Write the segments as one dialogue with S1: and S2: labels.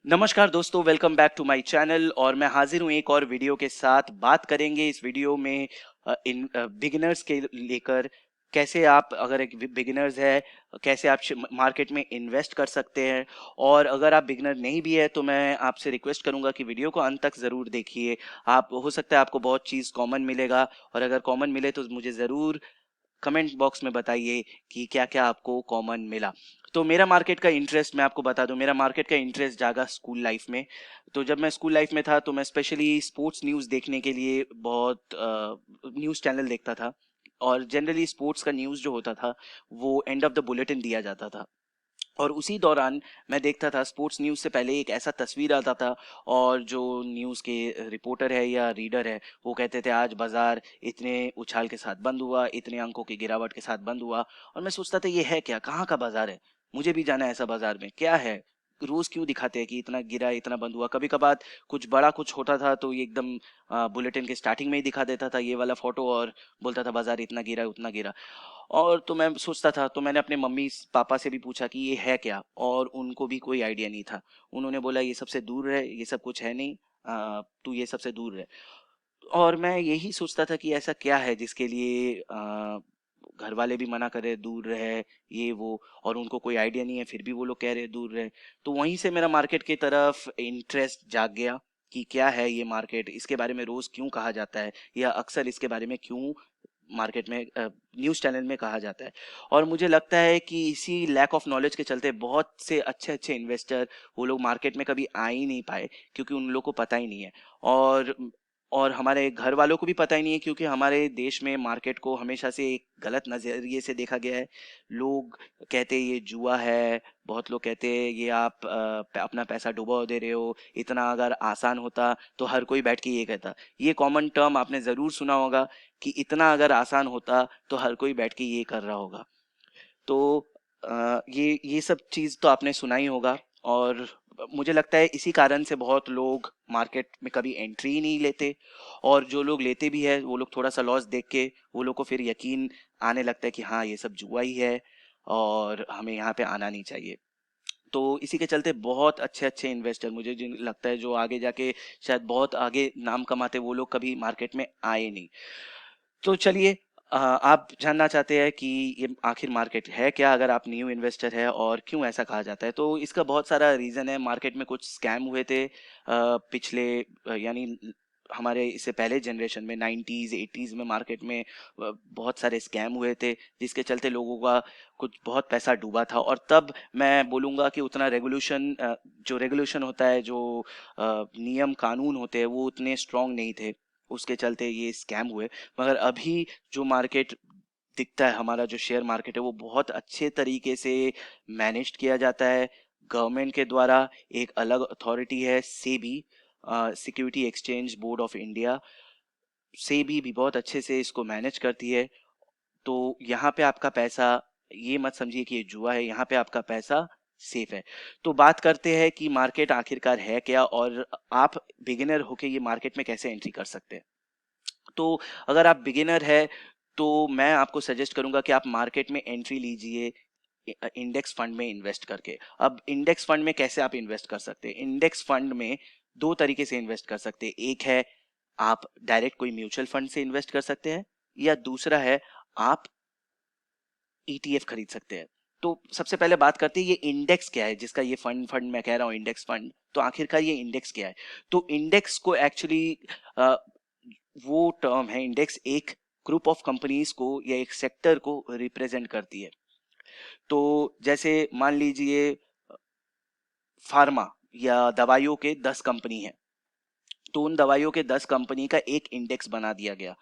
S1: नमस्कार दोस्तों, welcome back to my channel. और मैं हाजिर हूँ एक और वीडियो के साथ। बात करेंगे इस वीडियो में इन बिगिनर्स के लेकर, कैसे आप अगर एक बिगिनर्स है कैसे आप मार्केट में इन्वेस्ट कर सकते हैं। और अगर आप बिगिनर नहीं भी है तो मैं आपसे रिक्वेस्ट करूंगा कि वीडियो को अंत तक ज़रूर देखिए। आप हो सकता है आपको बहुत चीज़ कॉमन मिलेगा, और अगर कॉमन मिले तो मुझे ज़रूर कमेंट बॉक्स में बताइए कि क्या क्या आपको कॉमन मिला। तो मेरा मार्केट का इंटरेस्ट, मैं आपको बता दूं, मेरा मार्केट का इंटरेस्ट जागा स्कूल लाइफ में। तो जब मैं स्कूल लाइफ में था तो मैं स्पेशली स्पोर्ट्स न्यूज़ देखने के लिए बहुत न्यूज़ चैनल देखता था। और जनरली स्पोर्ट्स का न्यूज़ जो होता था वो एंड ऑफ द बुलेटिन दिया जाता था। और उसी दौरान मैं देखता था स्पोर्ट्स न्यूज़ से पहले एक ऐसा तस्वीर आता था, और जो न्यूज़ के रिपोर्टर है या रीडर है वो कहते थे आज बाजार इतने उछाल के साथ बंद हुआ, इतने अंकों की गिरावट के साथ बंद हुआ। और मैं सोचता था ये है क्या, कहाँ का बाजार है, मुझे भी जाना है ऐसा बाजार में, क्या है, रोज क्यों दिखाते हैं कि इतना गिरा इतना बंद हुआ। कभी कभार कुछ बड़ा कुछ होता था तो ये एकदम बुलेटिन के स्टार्टिंग में ही दिखा देता था ये वाला फोटो, और बोलता था बाजार इतना गिरा उतना गिरा। और तो मैं सोचता था, तो मैंने अपने मम्मी पापा से भी पूछा कि ये है क्या, और उनको भी कोई आइडिया नहीं था। उन्होंने बोला ये सबसे दूर है, ये सब कुछ है नहीं, तू ये सबसे दूर है। और मैं यही सोचता था कि ऐसा क्या है जिसके लिए घर वाले भी मना कर रहे दूर रहे, ये वो, और उनको कोई आइडिया नहीं है फिर भी वो लोग कह रहे दूर रहे। तो वहीं से मेरा मार्केट की तरफ इंटरेस्ट जाग गया कि क्या है ये मार्केट, इसके बारे में रोज क्यों कहा जाता है, या अक्सर इसके बारे में क्यों मार्केट में न्यूज़ चैनल में कहा जाता है। और मुझे लगता है कि इसी लैक ऑफ नॉलेज के चलते बहुत से अच्छे अच्छे इन्वेस्टर वो लोग मार्केट में कभी आ ही नहीं पाए, क्योंकि उन लोग को पता ही नहीं है। और और हमारे घर वालों को भी पता ही नहीं है, क्योंकि हमारे देश में मार्केट को हमेशा से एक गलत नज़रिए से देखा गया है। लोग कहते हैं ये जुआ है, बहुत लोग कहते हैं ये आप अपना पैसा डुबो दे रहे हो, इतना अगर आसान होता तो हर कोई बैठ के ये कहता। ये कॉमन टर्म आपने ज़रूर सुना होगा कि इतना अगर आसान होता तो हर कोई बैठ के ये कर रहा होगा। तो ये सब चीज़ तो आपने सुना ही होगा। और मुझे लगता है इसी कारण से बहुत लोग मार्केट में कभी एंट्री ही नहीं लेते, और जो लोग लेते भी है वो लोग थोड़ा सा लॉस देख के वो लोग को फिर यकीन आने लगता है कि हाँ ये सब जुआ ही है और हमें यहाँ पे आना नहीं चाहिए। तो इसी के चलते बहुत अच्छे अच्छे इन्वेस्टर मुझे जिन लगता है जो आगे जाके शायद बहुत आगे नाम कमाते, वो लोग कभी मार्केट में आए नहीं। तो चलिए, आप जानना चाहते हैं कि ये आखिर मार्केट है क्या, अगर आप न्यू इन्वेस्टर है, और क्यों ऐसा कहा जाता है। तो इसका बहुत सारा रीज़न है। मार्केट में कुछ स्कैम हुए थे पिछले यानी हमारे इससे पहले जनरेशन में 90s 80s में मार्केट में बहुत सारे स्कैम हुए थे, जिसके चलते लोगों का कुछ बहुत पैसा डूबा था। और तब मैं बोलूँगा कि उतना रेगुलेशन, जो रेगुलेशन होता है, जो नियम कानून होते हैं वो उतने स्ट्रांग नहीं थे, उसके चलते ये स्कैम हुए। मगर अभी जो मार्केट दिखता है, हमारा जो शेयर मार्केट है वो बहुत अच्छे तरीके से मैनेज किया जाता है गवर्नमेंट के द्वारा। एक अलग अथॉरिटी है SEBI, security exchange board of India, SEBI भी बहुत अच्छे से इसको मैनेज करती है। तो यहाँ पे आपका पैसा, ये मत समझिए कि ये जुआ है, यहाँ पे आपका पैसा सेफ है। तो बात करते हैं कि मार्केट आखिरकार है क्या, और आप बिगिनर होके ये मार्केट में कैसे एंट्री कर सकते हैं। तो अगर आप बिगिनर है तो मैं आपको सजेस्ट करूंगा कि आप मार्केट में एंट्री लीजिए इंडेक्स फंड में इन्वेस्ट करके। अब इंडेक्स फंड में कैसे आप इन्वेस्ट कर सकते हैं, इंडेक्स फंड में दो तरीके से इन्वेस्ट कर सकते हैं। एक है आप डायरेक्ट कोई म्यूचुअल फंड से इन्वेस्ट कर सकते हैं, या दूसरा है आप ईटीएफ खरीद सकते हैं। तो सबसे पहले बात करते हैं ये इंडेक्स क्या है, जिसका ये फंड फंड मैं कह रहा हूँ इंडेक्स फंड। तो आखिरकार ये इंडेक्स क्या है। तो इंडेक्स को एक्चुअली वो टर्म है, इंडेक्स एक ग्रुप ऑफ कंपनीज को या एक सेक्टर को रिप्रेजेंट करती है। तो जैसे मान लीजिए फार्मा या दवाइयों के 10 कंपनी है, तो उन दवाइयों के 10 कंपनी का एक इंडेक्स बना दिया गया।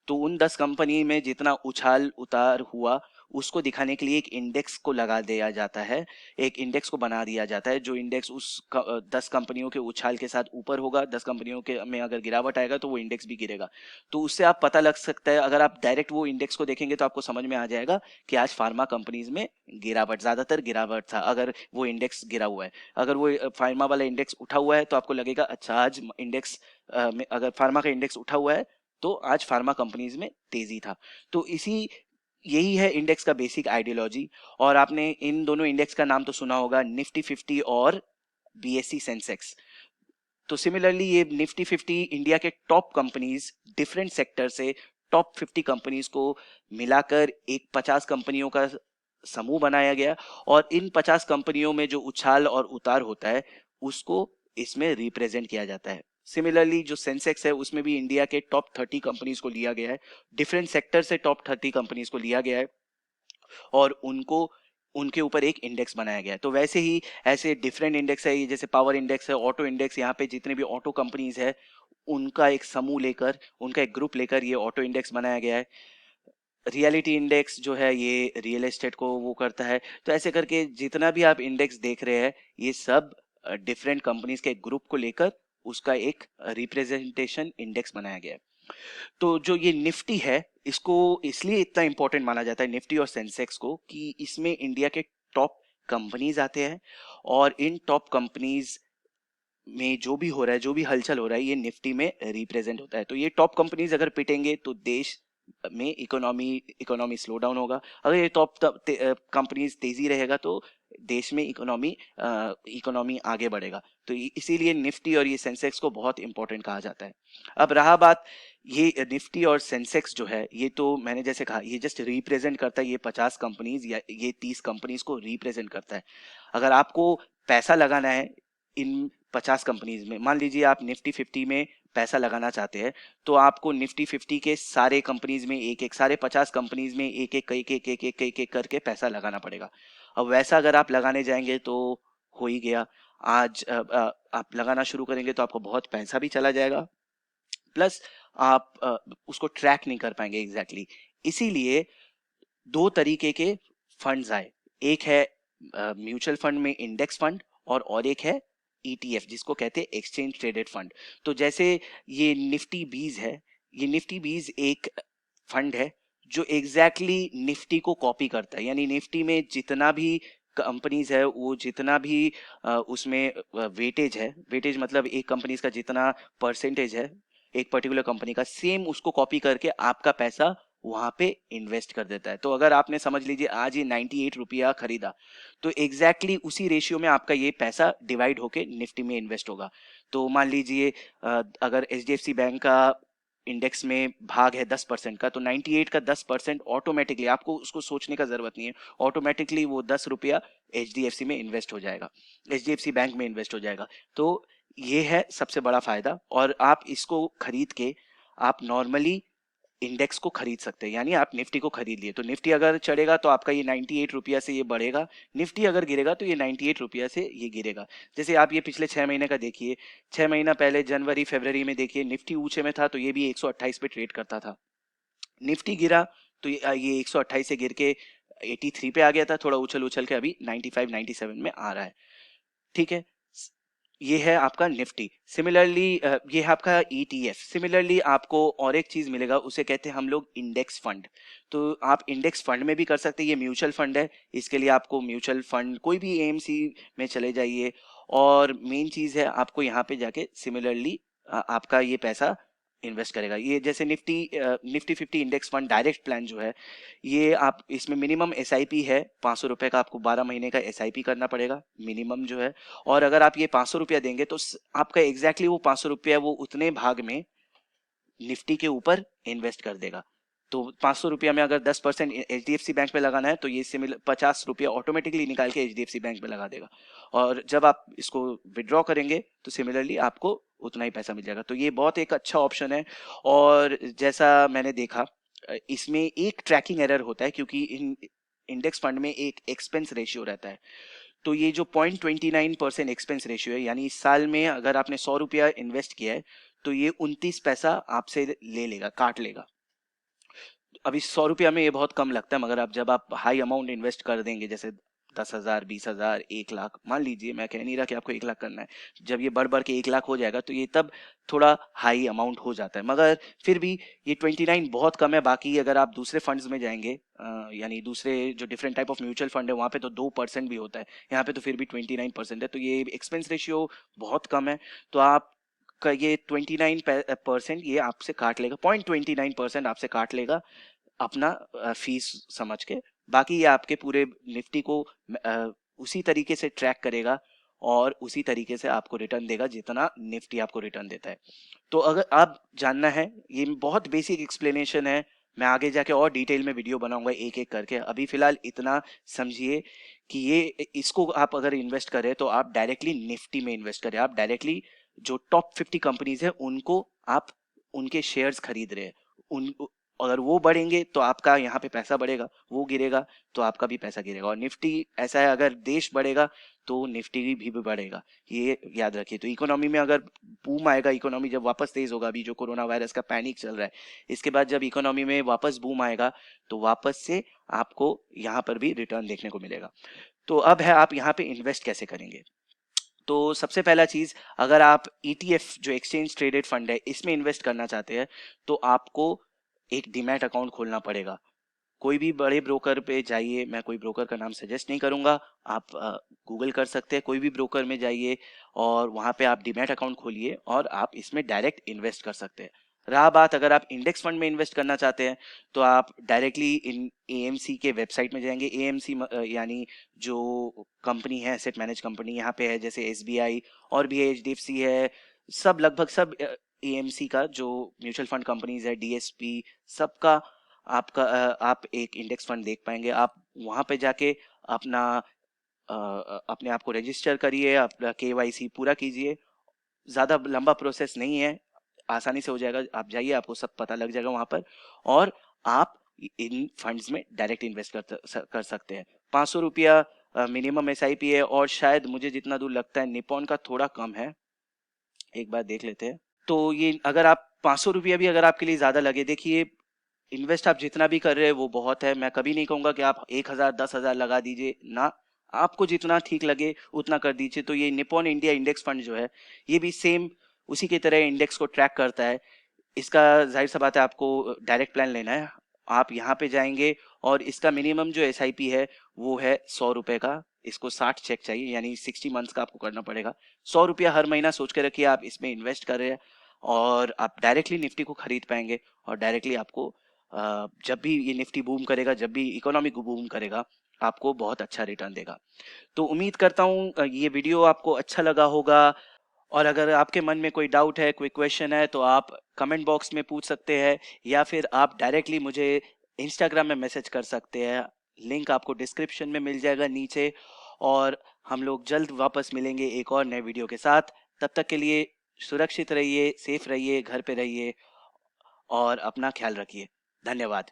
S1: तो उन 10 कंपनी में जितना उछाल उतार हुआ उसको दिखाने के लिए एक इंडेक्स को लगा दिया जाता है, एक इंडेक्स को बना दिया जाता है, जो इंडेक्स उस 10 कंपनियों के उछाल के साथ ऊपर होगा, 10 कंपनियों के में अगर गिरावट आएगा तो वो इंडेक्स भी गिरेगा। तो उससे आप पता लग सकता है, अगर आप डायरेक्ट वो इंडेक्स को देखेंगे तो आपको समझ में आ जाएगा कि आज फार्मा कंपनीज में गिरावट, ज्यादातर गिरावट था अगर वो इंडेक्स गिरा हुआ है। अगर वो फार्मा वाला इंडेक्स उठा हुआ है तो आपको लगेगा अच्छा आज इंडेक्स में अगर फार्मा का इंडेक्स उठा हुआ है तो आज फार्मा कंपनीज में तेजी था। तो इसी यही है इंडेक्स का बेसिक आइडियोलॉजी। और आपने इन दोनों इंडेक्स का नाम तो सुना होगा, निफ्टी 50 और BSE सेंसेक्स। तो सिमिलरली ये निफ्टी 50 इंडिया के टॉप कंपनीज डिफरेंट सेक्टर से टॉप 50 कंपनीज को मिलाकर एक 50 कंपनियों का समूह बनाया गया, और इन 50 कंपनियों में जो उछाल और उतार होता है उसको इसमें रिप्रेजेंट किया जाता है। सिमिलरली जो सेंसेक्स है उसमें भी इंडिया के टॉप 30 कंपनीज को लिया गया है, डिफरेंट सेक्टर से टॉप 30 कंपनीज को लिया गया है और उनको उनके ऊपर एक इंडेक्स बनाया गया है। तो वैसे ही ऐसे डिफरेंट इंडेक्स है, ये जैसे पावर इंडेक्स है, ऑटो इंडेक्स, यहाँ पे जितने भी ऑटो कंपनीज है उनका एक समूह लेकर, उनका एक ग्रुप लेकर ये ऑटो इंडेक्स बनाया गया है। रियलिटी इंडेक्स जो है ये रियल एस्टेट को वो करता है। तो ऐसे करके जितना भी आप इंडेक्स देख रहे हैं ये सब डिफरेंट कंपनीज के ग्रुप को लेकर उसका एक रिप्रेजेंटेशन इंडेक्स बनाया गया है। तो जो ये निफ्टी है इसको इसलिए इतना इंपॉर्टेंट माना जाता है निफ्टी और सेंसेक्स को कि इसमें इंडिया के टॉप कंपनीज आते हैं, और इन टॉप कंपनीज में जो भी हो रहा है, जो भी हलचल हो रहा है, ये निफ्टी में रिप्रेजेंट होता है। तो ये टॉप कंपनीज अगर पिटेंगे तो देश में इकोनॉमी स्लो डाउन होगा, अगर ये टॉप कंपनीज तेजी रहेगा तो देश में इकोनॉमी आगे बढ़ेगा। तो इसीलिए निफ्टी और ये सेंसेक्स को बहुत इंपॉर्टेंट कहा जाता है। अब रहा बात, ये निफ्टी और सेंसेक्स जो है ये तो मैंने जैसे कहा ये जस्ट रिप्रेजेंट करता है, ये 50 कंपनीज या ये 30 कंपनीज को रिप्रेजेंट करता है। अगर आपको पैसा लगाना है इन 50 कंपनीज में, मान लीजिए आप निफ्टी 50 में पैसा लगाना चाहते हैं, तो आपको निफ्टी 50 के सारे कंपनीज में एक एक, सारे 50 कंपनीज में एक एक एक एक एक एक एक एक करके पैसा लगाना पड़ेगा। अब वैसा अगर आप लगाने जाएंगे तो हो ही गया, आज आप लगाना शुरू करेंगे तो आपको बहुत पैसा भी चला जाएगा, प्लस आप उसको ट्रैक नहीं कर पाएंगे एग्जैक्टली। इसीलिए दो तरीके के फंड्स आए, एक है म्यूचुअल फंड में इंडेक्स फंड, और एक है ETF जिसको कहते हैं एक्सचेंज ट्रेडेड फंड। तो जैसे ये निफ्टी बीज है, ये निफ्टी बीज एक फंड है जो एग्जैक्टली निफ्टी को कॉपी करता है, यानी निफ्टी में जितना भी कंपनीज है वो जितना भी उसमें वेटेज है, वेटेज मतलब एक कंपनीज का जितना परसेंटेज है एक पर्टिकुलर कंपनी का, सेम उसको कॉपी करके आपका पैसा वहां पे इन्वेस्ट कर देता है। तो अगर आपने समझ लीजिए आज ये 98 रुपया खरीदा, तो एग्जैक्टली उसी रेशियो में आपका ये पैसा डिवाइड होके निफ्टी में इन्वेस्ट होगा। तो मान लीजिए अगर HDFC बैंक का इंडेक्स में भाग है 10% का, तो 98 का 10% ऑटोमेटिकली, आपको उसको सोचने का जरूरत नहीं है, ऑटोमेटिकली वो 10 रुपया HDFC में इन्वेस्ट हो जाएगा, HDFC बैंक में इन्वेस्ट हो जाएगा। तो ये है सबसे बड़ा फायदा, और आप इसको खरीद के आप नॉर्मली इंडेक्स को खरीद सकते हैं, यानी आप निफ्टी को खरीद लिए तो निफ्टी अगर चढ़ेगा तो आपका ये 98 रुपया से ये बढ़ेगा, निफ्टी अगर गिरेगा तो ये 98 रुपया से ये गिरेगा। जैसे आप ये पिछले 6 महीने का देखिए, 6 महीना पहले जनवरी फरवरी में देखिए निफ्टी ऊंचे में था तो ये भी 128 पे ट्रेड करता था, निफ्टी गिरा तो ये 128 से गिर के 83 पे आ गया था, थोड़ा उछल उछल के अभी 95 97 में आ रहा है। ठीक है, ये है आपका निफ्टी। सिमिलरली ये है आपका ETF। सिमिलरली आपको और एक चीज मिलेगा, उसे कहते हैं हम लोग इंडेक्स फंड। तो आप इंडेक्स फंड में भी कर सकते हैं, ये म्यूचुअल फंड है, इसके लिए आपको म्यूचुअल फंड कोई भी AMC में चले जाइए, और मेन चीज है आपको यहाँ पे जाके सिमिलरली आपका ये पैसा इन्वेस्ट करेगा। ये जैसे Nifty 50 index fund direct plan जो है, ये आप इसमें मिनिमम SIP है 500 रुपए का, आपको 12 महीने का SIP करना पड़ेगा मिनिमम जो है, और अगर आप ये 500 रुपया देंगे तो आपका एग्जैक्टली वो 500 रुपया वो उतने भाग में निफ्टी के ऊपर इन्वेस्ट कर देगा। तो 500 रुपया में अगर 10% HDFC बैंक में लगाना है तो ये सिमिलर 50 रुपया ऑटोमेटिकली निकाल के HDFC बैंक में लगा देगा, और जब आप इसको विड्रॉ करेंगे तो सिमिलरली आपको उतना ही पैसा मिल जाएगा। तो ये बहुत एक अच्छा ऑप्शन है। और जैसा मैंने देखा इसमें एक ट्रैकिंग एरर होता है, क्योंकि इन इंडेक्स फंड में एक एक्सपेंस रेशियो रहता है। तो ये जो 0.29% एक्सपेंस रेशियो है, यानी इस साल में अगर आपने 100 रुपया इन्वेस्ट किया है तो ये 29 पैसा आपसे ले लेगा, काट लेगा। अभी 100 रुपया में ये बहुत कम लगता है, मगर अब जब आप हाई अमाउंट इन्वेस्ट कर देंगे, जैसे 10,000 20,000 1 लाख, मान लीजिए, मैं कह नहीं रहा कि आपको 1 लाख करना है, जब ये बढ़ बढ़ के 1 लाख हो जाएगा तो ये तब थोड़ा हाई अमाउंट हो जाता है, मगर फिर भी ये 29 बहुत कम है। बाकी अगर आप दूसरे फंड्स में जाएंगे, यानी दूसरे जो different type of mutual fund है वहाँ पे तो 2% भी होता है, यहाँ पे तो फिर भी 29% है, तो ये एक्सपेंस रेशियो बहुत कम है। तो आप का ये 29% ये आपसे काट लेगा, 0.29% आपसे काट लेगा अपना फीस समझ के। बाकी ये आपके पूरे निफ्टी को उसी तरीके से ट्रैक करेगा, और उसी तरीके से आपको रिटर्न देगा जितना निफ्टी आपको रिटर्न देता है। तो अगर आप जानना है, ये बहुत बेसिक एक्सप्लेनेशन है, मैं आगे जाके और डिटेल में वीडियो बनाऊंगा एक एक करके, अभी फिलहाल इतना समझिए कि ये इसको आप अगर इन्वेस्ट करें तो आप डायरेक्टली निफ्टी में इन्वेस्ट करें, आप डायरेक्टली जो टॉप 50 कंपनीज है उनको आप उनके शेयर्स खरीद रहे हैं, उन अगर वो बढ़ेंगे तो आपका यहाँ पे पैसा बढ़ेगा, वो गिरेगा तो आपका भी पैसा गिरेगा। और निफ्टी ऐसा है, अगर देश बढ़ेगा तो निफ्टी भी बढ़ेगा, ये याद रखिए। तो इकोनॉमी में अगर बूम आएगा, इकोनॉमी जब वापस तेज होगा, अभी जो कोरोना वायरस का पैनिक चल रहा है, इसके बाद जब इकोनॉमी में वापस बूम आएगा तो वापस से आपको यहाँ पर भी रिटर्न देखने को मिलेगा। तो अब है आप यहाँ पे इन्वेस्ट कैसे करेंगे। तो सबसे पहला चीज, अगर आप ETF जो एक्सचेंज ट्रेडेड फंड है इसमें इन्वेस्ट करना चाहते हैं तो आपको एक डीमैट अकाउंट खोलना पड़ेगा। कोई भी बड़े ब्रोकर पे जाइए, मैं कोई ब्रोकर का नाम सजेस्ट नहीं करूंगा, आप गूगल कर सकते हैं, कोई भी ब्रोकर में जाइए और वहां पे आप डीमैट अकाउंट खोलिए और आप इसमें डायरेक्ट इन्वेस्ट कर सकते हैं। रहा बात अगर आप इंडेक्स फंड में इन्वेस्ट करना चाहते हैं तो आप डायरेक्टली इन AMC के वेबसाइट में जाएंगे। AMC यानी जो कंपनी है, एसेट मैनेज कंपनी यहाँ पे है, जैसे SBI और भी HDFC है, सब लगभग सब AMC का जो म्यूचुअल फंड कंपनीज है, DSP, सबका आपका आप एक इंडेक्स फंड देख पाएंगे। आप वहां पे जाके अपना अपने आप को रजिस्टर करिए, अपना KYC पूरा कीजिए, ज़्यादा लंबा प्रोसेस नहीं है, आसानी से हो जाएगा। आप जाइए, आपको सब पता लग जाएगा वहां पर, और आप इन फंड्स में डायरेक्ट इन्वेस्ट कर सकते हैं। 500 रुपया मिनिमम SIP है, और शायद मुझे जितना दूर लगता है निपॉन का थोड़ा कम है, एक बार देख लेते हैं। तो ये अगर आप 500 रुपया भी अगर आपके लिए ज़्यादा लगे, देखिए इन्वेस्ट आप जितना भी कर रहे हैं वो बहुत है, मैं कभी नहीं कहूंगा कि आप 1,000 10,000 लगा दीजिए ना, आपको जितना ठीक लगे उतना कर दीजिए। तो ये निपॉन इंडिया इंडेक्स फंड जो है ये भी सेम उसी की तरह इंडेक्स को ट्रैक करता है। इसका जाहिर सा बात है आपको डायरेक्ट प्लान लेना है, आप यहाँ पे जाएंगे और इसका मिनिमम जो SIP है वो है 100 रुपए का, इसको 60 चेक चाहिए, यानी 60 मंथ्स का आपको करना पड़ेगा। 100 रुपया हर महीना सोच के रखिए आप इसमें इन्वेस्ट कर रहे हैं, और आप डायरेक्टली निफ्टी को खरीद पाएंगे, और डायरेक्टली आपको जब भी ये निफ्टी बूम करेगा, जब भी इकोनॉमी को बूम करेगा, आपको बहुत अच्छा रिटर्न देगा। तो उम्मीद करता हूँ ये वीडियो आपको अच्छा लगा होगा, और अगर आपके मन में कोई डाउट है, कोई क्वेश्चन है, तो आप कमेंट बॉक्स में पूछ सकते हैं, या फिर आप डायरेक्टली मुझे इंस्टाग्राम में मैसेज कर सकते हैं। लिंक आपको डिस्क्रिप्शन में मिल जाएगा नीचे, और हम लोग जल्द वापस मिलेंगे एक और नए वीडियो के साथ। तब तक के लिए सुरक्षित रहिए, सेफ रहिए, घर पे रहिए और अपना ख्याल रखिए। धन्यवाद।